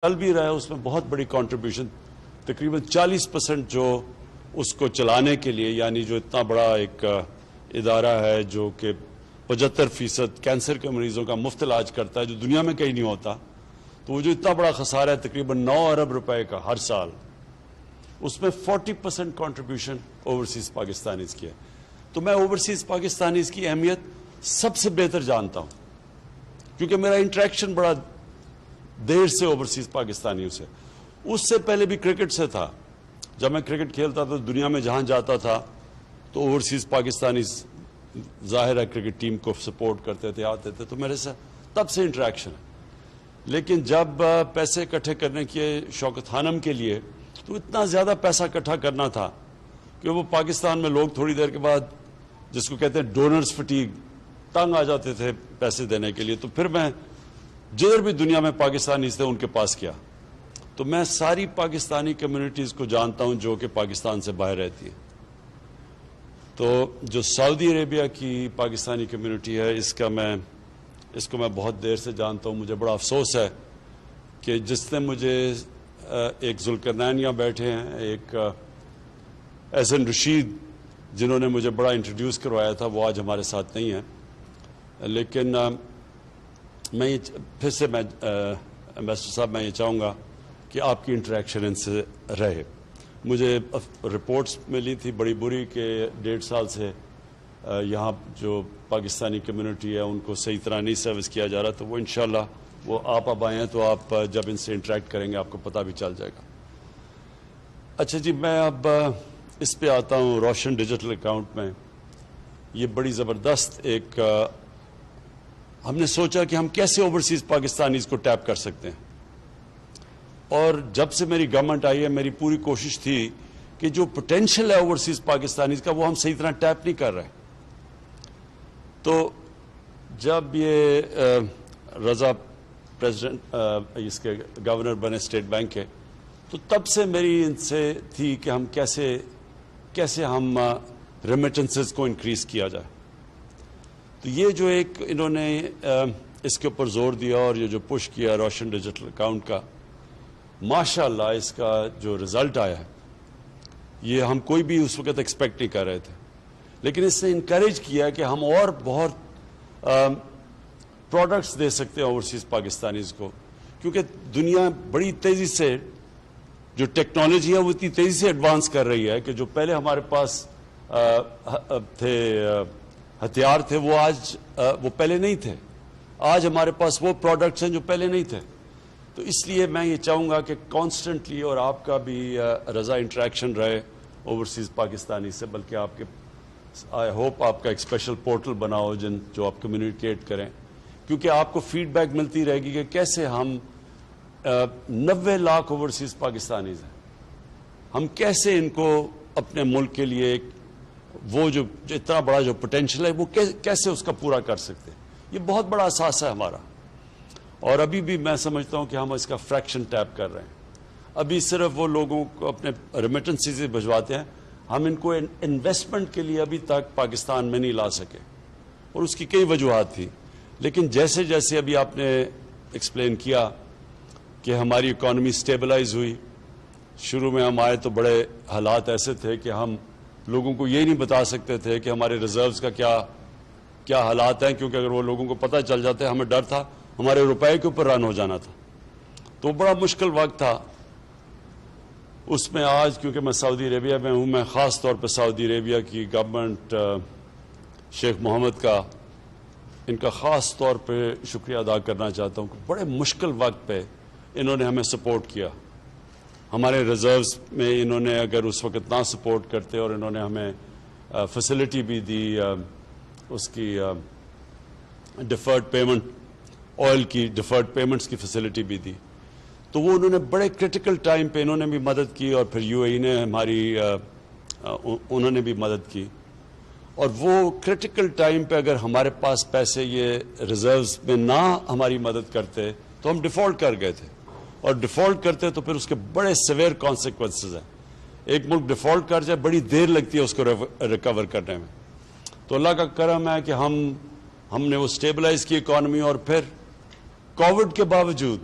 چل بھی رہا ہے اس میں بہت بڑی کنٹریبیوشن تقریباً 40% جو اس کو چلانے کے لیے، یعنی جو اتنا بڑا ایک ادارہ ہے جو کہ 75% کینسر کے مریضوں کا مفت علاج کرتا ہے جو دنیا میں کہیں نہیں ہوتا، تو وہ جو اتنا بڑا خسارہ ہے تقریباً 9 ارب روپے کا ہر سال، اس میں 40% کنٹریبیوشن اوورسیز پاکستانیز کی ہے۔ تو میں اوورسیز پاکستانیز کی اہمیت سب سے بہتر جانتا ہوں، کیونکہ میرا انٹریکشن بڑا دیر سے اوورسیز پاکستانیوں سے، اس سے پہلے بھی کرکٹ سے تھا۔ جب میں کرکٹ کھیلتا تھا دنیا میں جہاں جاتا تھا تو اوورسیز پاکستانیز ظاہر ہے کرکٹ ٹیم کو سپورٹ کرتے تھے، آتے تھے، تو میرے سے تب سے انٹریکشن ہے۔ لیکن جب پیسے اکٹھے کرنے کے شوکت خانم کے لیے، تو اتنا زیادہ پیسہ اکٹھا کرنا تھا کہ وہ پاکستان میں لوگ تھوڑی دیر کے بعد، جس کو کہتے ہیں ڈونرز فٹیگ، تنگ آ جاتے تھے پیسے دینے کے لیے۔ تو پھر میں جدھر بھی دنیا میں پاکستانی تھے ان کے پاس کیا، تو میں ساری پاکستانی کمیونٹیز کو جانتا ہوں جو کہ پاکستان سے باہر رہتی ہے۔ تو جو سعودی عربیہ کی پاکستانی کمیونٹی ہے، اس کو میں بہت دیر سے جانتا ہوں۔ مجھے بڑا افسوس ہے کہ جس نے مجھے ایک ذوالقرنین یہاں بیٹھے ہیں، ایک احسن رشید جنہوں نے مجھے بڑا انٹروڈیوس کروایا تھا، وہ آج ہمارے ساتھ نہیں ہیں۔ لیکن میں پھر سے امبیسڈر صاحب میں یہ چاہوں گا کہ آپ کی انٹریکشن ان سے رہے۔ مجھے رپورٹس ملی تھی بڑی بری کہ 1.5 سال سے یہاں جو پاکستانی کمیونٹی ہے ان کو صحیح طرح نہیں سروس کیا جا رہا، تو وہ انشاءاللہ وہ آپ اب آئے ہیں تو آپ جب ان سے انٹریکٹ کریں گے آپ کو پتہ بھی چل جائے گا۔ اچھا جی، میں اب اس پہ آتا ہوں روشن ڈیجیٹل اکاؤنٹ میں۔ یہ بڑی زبردست ایک ہم نے سوچا کہ ہم کیسے اوورسیز پاکستانیز کو ٹیپ کر سکتے ہیں، اور جب سے میری گورنمنٹ آئی ہے میری پوری کوشش تھی کہ جو پوٹینشیل ہے اوورسیز پاکستانیز کا وہ ہم صحیح طرح ٹیپ نہیں کر رہے۔ تو جب یہ رضا پریزیڈنٹ اس کے گورنر بنے اسٹیٹ بینک کے، تو تب سے میری ان سے تھی کہ ہم کیسے ہم ریمیٹنسز کو انکریز کیا جائے۔ تو یہ جو ایک انہوں نے اس کے اوپر زور دیا اور یہ جو پش کیا روشن ڈیجیٹل اکاؤنٹ کا، ماشاءاللہ اس کا جو رزلٹ آیا ہے یہ ہم کوئی بھی اس وقت ایکسپیکٹ نہیں کر رہے تھے، لیکن اس نے انکریج کیا کہ ہم اور بہت پروڈکٹس دے سکتے ہیں اوورسیز پاکستانیز کو، کیونکہ دنیا بڑی تیزی سے جو ٹیکنالوجی ہے وہ اتنی تیزی سے ایڈوانس کر رہی ہے کہ جو پہلے ہمارے پاس تھے ہتھیار تھے وہ پہلے نہیں تھے۔ آج ہمارے پاس وہ پروڈکٹس ہیں جو پہلے نہیں تھے۔ تو اس لیے میں یہ چاہوں گا کہ کانسٹنٹلی اور آپ کا بھی رضا انٹریکشن رہے اوورسیز پاکستانی سے، بلکہ آپ کے آئی ہوپ آپ کا ایک اسپیشل پورٹل بناؤ جو آپ کمیونیکیٹ کریں، کیونکہ آپ کو فیڈ بیک ملتی رہے گی کہ کیسے ہم 90 لاکھ اوورسیز پاکستانیز ہیں، ہم کیسے ان کو اپنے ملک کے لیے وہ جو اتنا بڑا جو پوٹینشیل ہے وہ کیسے اس کا پورا کر سکتے ہیں۔ یہ بہت بڑا اثاثہ ہے ہمارا، اور ابھی بھی میں سمجھتا ہوں کہ ہم اس کا فریکشن ٹیپ کر رہے ہیں۔ ابھی صرف وہ لوگوں کو اپنے ریمیٹنسز بھجواتے ہیں، ہم ان کو انویسٹمنٹ کے لیے ابھی تک پاکستان میں نہیں لا سکے، اور اس کی کئی وجوہات تھی۔ لیکن جیسے جیسے ابھی آپ نے ایکسپلین کیا کہ ہماری اکانومی سٹیبلائز ہوئی، شروع میں ہم آئے تو بڑے حالات ایسے تھے کہ ہم لوگوں کو یہ نہیں بتا سکتے تھے کہ ہمارے ریزروز کا کیا حالات ہیں، کیونکہ اگر وہ لوگوں کو پتہ چل جاتے ہمیں ڈر تھا ہمارے روپے کے اوپر رن ہو جانا تھا۔ تو بڑا مشکل وقت تھا اس میں۔ آج کیونکہ میں سعودی عربیہ میں ہوں، میں خاص طور پہ سعودی عربیہ کی گورنمنٹ شیخ محمد کا، ان کا خاص طور پہ شکریہ ادا کرنا چاہتا ہوں کہ بڑے مشکل وقت پہ انہوں نے ہمیں سپورٹ کیا۔ ہمارے ریزروز میں انہوں نے اگر اس وقت نہ سپورٹ کرتے، اور انہوں نے ہمیں فیسلٹی بھی دی، اس کی ڈیفرڈ پیمنٹ، آئل کی ڈیفرڈ پیمنٹس کی فیسلٹی بھی دی، تو وہ انہوں نے بڑے کرٹیکل ٹائم پہ انہوں نے بھی مدد کی، اور پھر یو اے ای نے انہوں نے بھی مدد کی۔ اور وہ کرٹیکل ٹائم پہ اگر ہمارے پاس پیسے یہ ریزروز میں نہ ہماری مدد کرتے تو ہم ڈیفالٹ کر گئے تھے، اور ڈیفالٹ کرتے تو پھر اس کے بڑے سیویئر کانسیکوینسز ہیں۔ ایک ملک ڈیفالٹ کر جائے بڑی دیر لگتی ہے اس کو ریکور کرنے میں۔ تو اللہ کا کرم ہے کہ ہم نے وہ سٹیبلائز کی اکانومی، اور پھر کووڈ کے باوجود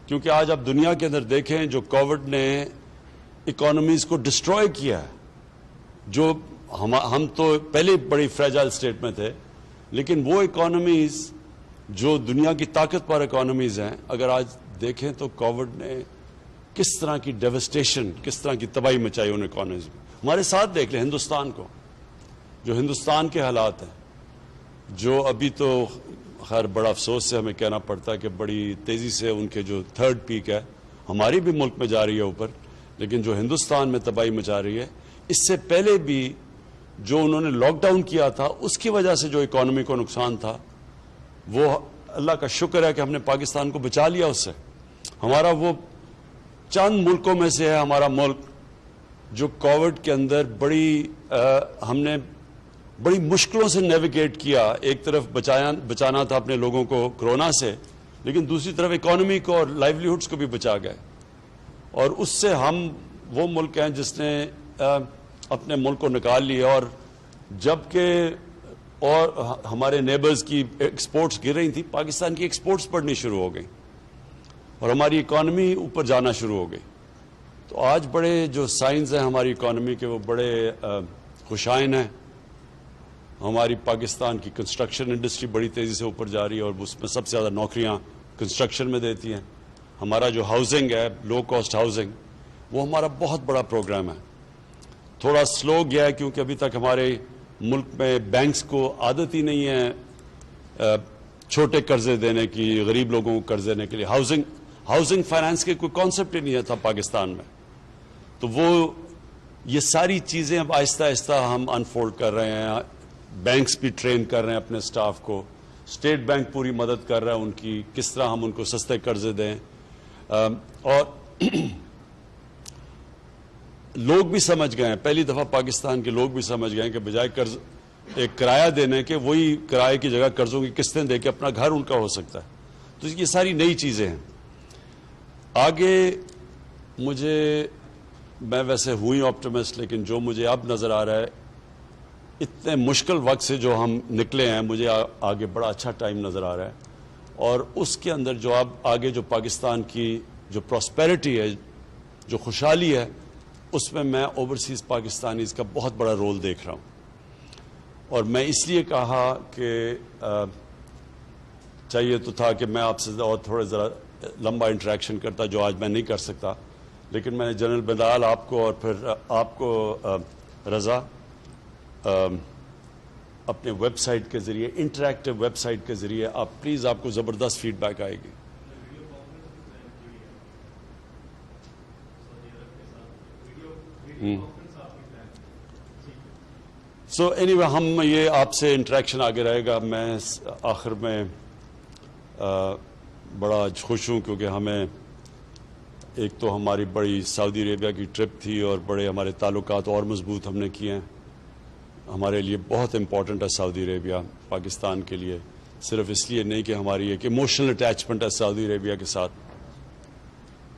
کیونکہ آج آپ دنیا کے اندر دیکھیں جو کووڈ نے اکانومیز کو ڈسٹروائے کیا ہے، جو ہم تو پہلے بڑی فریجائل سٹیٹ میں تھے، لیکن وہ اکانومیز جو دنیا کی طاقتور اکانومیز ہیں، اگر آج دیکھیں تو کووڈ نے کس طرح کی ڈیوسٹیشن، کس طرح کی تباہی مچائی ان اکانومیز میں. ہمارے ساتھ دیکھ لیں ہندوستان کو، جو ہندوستان کے حالات ہیں، جو ابھی تو خیر بڑا افسوس سے ہمیں کہنا پڑتا ہے کہ بڑی تیزی سے ان کے جو تھرڈ پیک ہے ہماری بھی ملک میں جا رہی ہے اوپر، لیکن جو ہندوستان میں تباہی مچا رہی ہے، اس سے پہلے بھی جو انہوں نے لاک ڈاؤن کیا تھا اس کی وجہ سے جو اکانومی کو نقصان تھا، وہ اللہ کا شکر ہے کہ ہم نے پاکستان کو بچا لیا اس سے. ہمارا وہ چند ملکوں میں سے ہے ہمارا ملک جو کووڈ کے اندر ہم نے بڑی مشکلوں سے نیویگیٹ کیا. ایک طرف بچانا تھا اپنے لوگوں کو کرونا سے، لیکن دوسری طرف اکانومی کو اور لائیولی ہوڈز کو بھی بچا گئے. اور اس سے ہم وہ ملک ہیں جس نے اپنے ملک کو نکال لیا، اور جبکہ اور ہمارے نیبرز کی ایکسپورٹس گر رہی تھیں، پاکستان کی ایکسپورٹس بڑھنی شروع ہو گئی اور ہماری اکانومی اوپر جانا شروع ہو گئی. تو آج بڑے جو سائنز ہیں ہماری اکانومی کے وہ بڑے خوشائن ہیں. ہماری پاکستان کی کنسٹرکشن انڈسٹری بڑی تیزی سے اوپر جا رہی ہے اور اس میں سب سے زیادہ نوکریاں کنسٹرکشن میں دیتی ہیں. ہمارا جو ہاؤسنگ ہے، لو کاسٹ ہاؤسنگ، وہ ہمارا بہت بڑا پروگرام ہے. تھوڑا سلو گیا ہے کیونکہ ابھی تک ہمارے ملک میں بینکس کو عادت ہی نہیں ہے چھوٹے قرضے دینے کی، غریب لوگوں کو قرض دینے کے لیے. ہاؤسنگ فائنانس کے کوئی کانسیپٹ ہی نہیں تھا پاکستان میں. تو یہ ساری چیزیں اب آہستہ آہستہ ہم انفولڈ کر رہے ہیں. بینکس بھی ٹرین کر رہے ہیں اپنے سٹاف کو، اسٹیٹ بینک پوری مدد کر رہا ہے ان کی، کس طرح ہم ان کو سستے قرضے دیں. اور لوگ بھی سمجھ گئے ہیں، پہلی دفعہ پاکستان کے لوگ بھی سمجھ گئے ہیں کہ بجائے قرض ایک کرایہ دینے کے، وہی کرائے کی جگہ قرضوں کی قسطیں دے کے اپنا گھر ان کا ہو سکتا ہے. تو یہ ساری نئی چیزیں ہیں. آگے میں ویسے ہوئی آپٹیمسٹ، لیکن جو مجھے اب نظر آ رہا ہے، اتنے مشکل وقت سے جو ہم نکلے ہیں، مجھے آگے بڑا اچھا ٹائم نظر آ رہا ہے. اور اس کے اندر جو اب آگے جو پاکستان کی جو پراسپیرٹی ہے، جو خوشحالی ہے، اس میں اوورسیز پاکستانیز کا بہت بڑا رول دیکھ رہا ہوں. اور میں اس لیے کہا کہ چاہیے تو تھا کہ میں آپ سے اور تھوڑے ذرا لمبا انٹریکشن کرتا، جو آج میں نہیں کر سکتا، لیکن میں نے جنرل بلال آپ کو اور پھر آپ کو رضا اپنے ویب سائٹ کے ذریعے، انٹریکٹیو ویب سائٹ کے ذریعے آپ پلیز، آپ کو زبردست فیڈ بیک آئے گی. سو اینی وے ہم یہ آپ سے انٹریکشن آگے رہے گا. میں آخر میں بڑا خوش ہوں کیونکہ ہمیں ایک تو ہماری بڑی سعودی عربیہ کی ٹرپ تھی اور بڑے ہمارے تعلقات اور مضبوط ہم نے کیے ہیں. ہمارے لیے بہت امپورٹنٹ ہے سعودی عربیہ پاکستان کے لیے، صرف اس لیے نہیں کہ ہماری ایک ایموشنل اٹیچمنٹ ہے سعودی عربیہ کے ساتھ،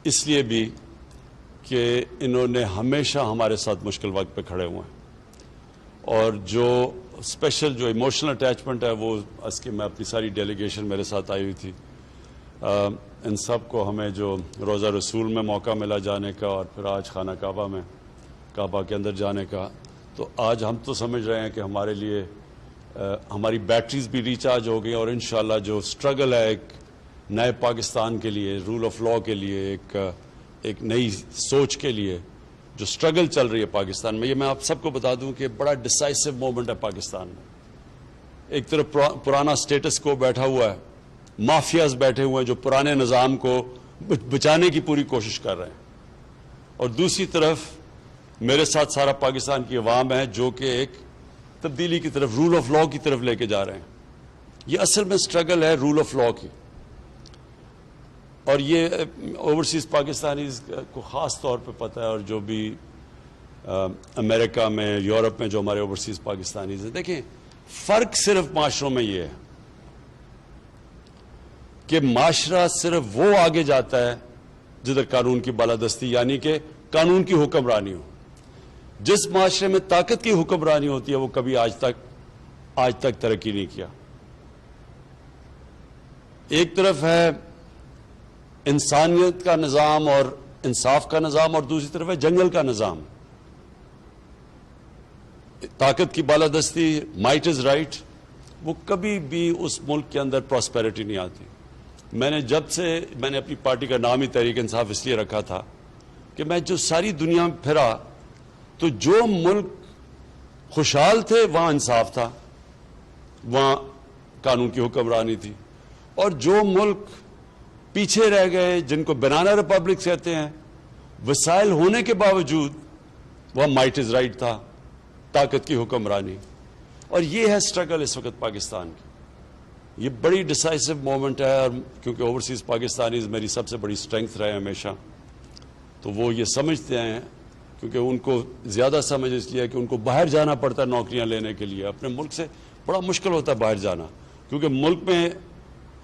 اس لیے بھی کہ انہوں نے ہمیشہ ہمارے ساتھ مشکل وقت پہ کھڑے ہوئے ہیں. اور جو اسپیشل جو ایموشنل اٹیچمنٹ ہے وہ اس کی میں اپنی ساری ڈیلیگیشن میرے ساتھ آئی ہوئی تھی، ان سب کو ہمیں جو روزہ رسول میں موقع ملا جانے کا اور پھر آج خانہ کعبہ میں، کعبہ کے اندر جانے کا، تو آج ہم تو سمجھ رہے ہیں کہ ہمارے لیے ہماری بیٹریز بھی ریچارج ہو گئی. اور انشاءاللہ جو سٹرگل ہے ایک نئے پاکستان کے لیے، رول آف لاء کے لیے، ایک نئی سوچ کے لیے جو سٹرگل چل رہی ہے پاکستان میں، یہ میں آپ سب کو بتا دوں کہ بڑا ڈیسائسو مومنٹ ہے پاکستان میں. ایک طرف پرانا سٹیٹس کو بیٹھا ہوا ہے، مافیاز بیٹھے ہوئے ہیں جو پرانے نظام کو بچانے کی پوری کوشش کر رہے ہیں، اور دوسری طرف میرے ساتھ سارا پاکستان کی عوام ہے جو کہ ایک تبدیلی کی طرف، رول آف لاء کی طرف لے کے جا رہے ہیں. یہ اصل میں سٹرگل ہے رول آف لاء کی. اور یہ اوورسیز پاکستانیز کو خاص طور پہ پتہ ہے، اور جو بھی امریکہ میں، یورپ میں جو ہمارے اوورسیز پاکستانیز ہیں. دیکھیں فرق صرف معاشروں میں یہ ہے کہ معاشرہ صرف وہ آگے جاتا ہے جدھر قانون کی بالادستی، یعنی کہ قانون کی حکمرانی ہو. جس معاشرے میں طاقت کی حکمرانی ہوتی ہے وہ کبھی آج تک ترقی نہیں کیا. ایک طرف ہے انسانیت کا نظام اور انصاف کا نظام، اور دوسری طرف ہے جنگل کا نظام. طاقت کی بالادستی، مائٹ از رائٹ، وہ کبھی بھی اس ملک کے اندر پراسپیرٹی نہیں آتی. میں نے اپنی پارٹی کا نام ہی تحریک انصاف اس لیے رکھا تھا کہ میں جو ساری دنیا میں پھرا تو جو ملک خوشحال تھے وہاں انصاف تھا، وہاں قانون کی حکمرانی تھی، اور جو ملک پیچھے رہ گئے، جن کو بنانا ریپبلک کہتے ہیں، وسائل ہونے کے باوجود وہاں مائٹ از رائٹ تھا، طاقت کی حکمرانی. اور یہ ہے سٹرگل اس وقت پاکستان کی. یہ بڑی ڈیسائسو مومنٹ ہے، اور کیونکہ اوورسیز پاکستانیز میری سب سے بڑی سٹرینگتھ رہے ہمیشہ، تو وہ یہ سمجھتے ہیں، کیونکہ ان کو زیادہ سمجھ اس لیے کہ ان کو باہر جانا پڑتا ہے نوکریاں لینے کے لیے. اپنے ملک سے بڑا مشکل ہوتا ہے باہر جانا، کیونکہ ملک میں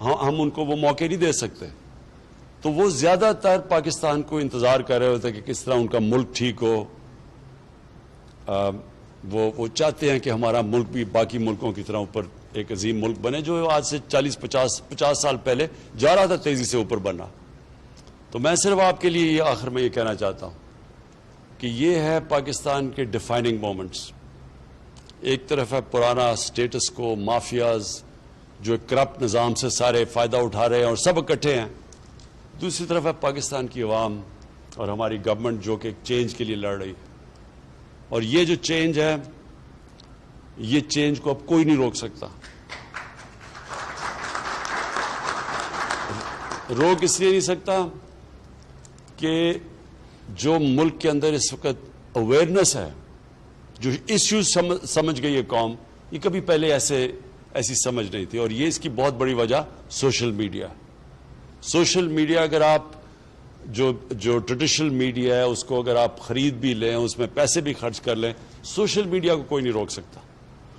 ہم ان کو وہ موقع نہیں دے سکتے. تو وہ زیادہ تر پاکستان کو انتظار کر رہے ہوتے ہیں کہ کس طرح ان کا ملک ٹھیک ہو. وہ چاہتے ہیں کہ ہمارا ملک بھی باقی ملکوں کی طرح اوپر ایک عظیم ملک بنے، جو آج سے 40-50 سال پہلے جا رہا تھا تیزی سے اوپر بننا. تو میں صرف آپ کے لیے آخر میں یہ کہنا چاہتا ہوں کہ یہ ہے پاکستان کے ڈیفائننگ مومنٹس. ایک طرف ہے پرانا سٹیٹس کو، مافیاز جو ایک کرپٹ نظام سے سارے فائدہ اٹھا رہے ہیں اور سب اکٹھے ہیں. دوسری طرف ہے پاکستان کی عوام اور ہماری گورنمنٹ جو کہ ایک چینج کے لیے لڑ رہی ہے. اور یہ جو چینج ہے، یہ چینج کو اب کوئی نہیں روک سکتا. روک اس لیے نہیں سکتا کہ جو ملک کے اندر اس وقت اویئرنیس ہے، جو ایشوز سمجھ گئی ہے قوم، یہ کبھی پہلے ایسی سمجھ نہیں تھی. اور یہ اس کی بہت بڑی وجہ سوشل میڈیا. سوشل میڈیا اگر آپ جو ٹریڈیشنل میڈیا ہے اس کو اگر آپ خرید بھی لیں، اس میں پیسے بھی خرچ کر لیں، سوشل میڈیا کو کوئی نہیں روک سکتا.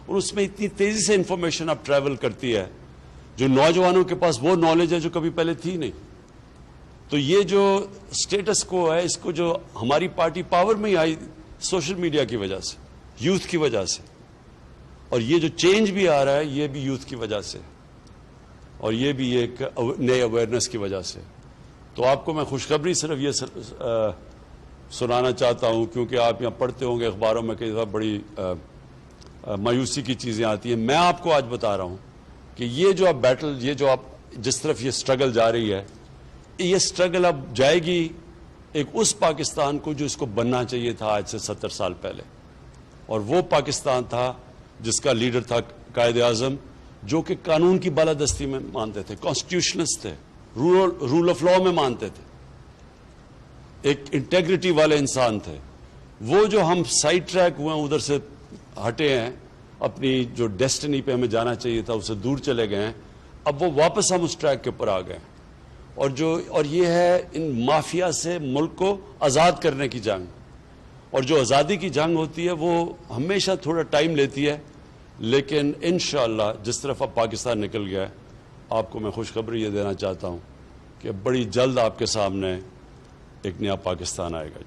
اور اس میں اتنی تیزی سے انفارمیشن اب ٹریول کرتی ہے، جو نوجوانوں کے پاس وہ نالج ہے جو کبھی پہلے تھی نہیں. تو یہ جو سٹیٹس کو ہے، اس کو جو ہماری پارٹی پاور میں ہی آئی سوشل میڈیا کی وجہ سے، یوتھ کی وجہ سے. اور یہ جو چینج بھی آ رہا ہے یہ بھی یوتھ کی وجہ سے، اور یہ بھی ایک نئے اویئرنیس کی وجہ سے. تو آپ کو میں خوشخبری صرف یہ سنانا چاہتا ہوں، کیونکہ آپ یہاں پڑھتے ہوں گے اخباروں میں کئی دفعہ بڑی مایوسی کی چیزیں آتی ہیں. میں آپ کو آج بتا رہا ہوں کہ یہ جو آپ بیٹل، یہ جو آپ جس طرف یہ سٹرگل جا رہی ہے، یہ سٹرگل اب جائے گی ایک اس پاکستان کو جو اس کو بننا چاہیے تھا آج سے 70 سال پہلے. اور وہ پاکستان تھا جس کا لیڈر تھا قائد اعظم، جو کہ قانون کی بالادستی میں مانتے تھے، کانسٹیٹیوشنسٹ تھے، رول آف لا میں مانتے تھے، ایک انٹیگریٹی والے انسان تھے. وہ جو ہم سائڈ ٹریک ہوئے ہیں، ادھر سے ہٹے ہیں، اپنی جو ڈیسٹنی پہ ہمیں جانا چاہیے تھا اسے دور چلے گئے ہیں، اب وہ واپس ہم اس ٹریک کے اوپر آ گئے. اور یہ ہے ان مافیا سے ملک کو آزاد کرنے کی جنگ. اور جو آزادی کی جنگ ہوتی ہے وہ ہمیشہ تھوڑا ٹائم لیتی ہے، لیکن انشاءاللہ جس طرف اب پاکستان نکل گیا ہے، آپ کو میں خوشخبری یہ دینا چاہتا ہوں کہ بڑی جلد آپ کے سامنے ایک نیا پاکستان آئے گا.